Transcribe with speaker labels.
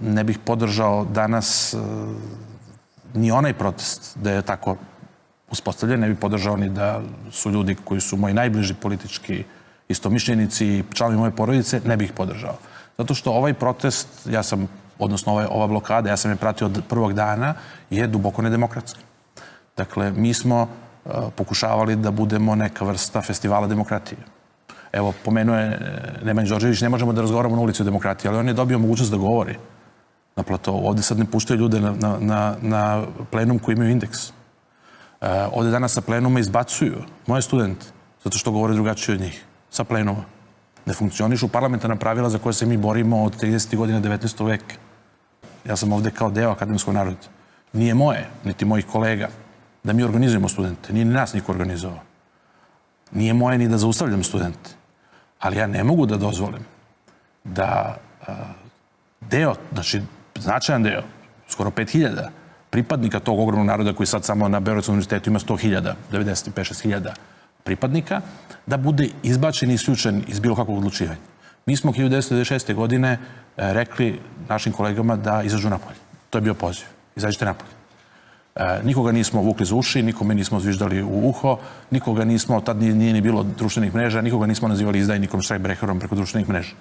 Speaker 1: Ne bih podržao danas ni onaj protest da je tako uspostavljen, ne bih podržao ni da su ljudi koji su moji najbliži politički istomišljenici i članovi moje porodice, ne bih podržao. Zato što ovaj protest, odnosno ova blokada, ja sam je pratio od prvog dana, je duboko nedemokratski. Dakle, mi smo pokušavali da budemo neka vrsta festivala demokratije. Evo, pomenuo je Nemanja Đorđević, ne možemo da razgovaramo na ulici o demokratiji, ali on je dobio mogućnost da govori na platovu. Ovde sad ne puštaju ljude na plenum koji imaju indeks. Ovde danas sa plenuma izbacuju moje studente, zato što govore drugačije od njih, sa plenuma. Ne funkcionišu parlamentarna pravila za koje se mi borimo od 30. godina 19. veka. Ja sam ovde kao deo akademskog naroda. Nije moje, niti mojih kolega, da mi organizujemo studente. Nije ni nas niko organizovao. Nije moje ni da zaustavljam studente. Ali ja ne mogu da dozvolim da deo, znači značajan deo, skoro 5.000 pripadnika tog ogromnog naroda koji sad samo na Beogradskom univerzitetu ima 100.000, 95-6.000 pripadnika, da bude izbačen i isključen iz bilo kakvog odlučivanja. Mi smo 1996. godine rekli našim kolegama da izađu napolje. To je bio poziv. Izađite napolje. Nikoga nismo vukli za uši, nikome nismo zviždali u uho, nikoga nismo, tad nije ni bilo društvenih mreža, nikoga nismo nazivali izdajnikom, štrajkbrekerom preko društvenih mreža.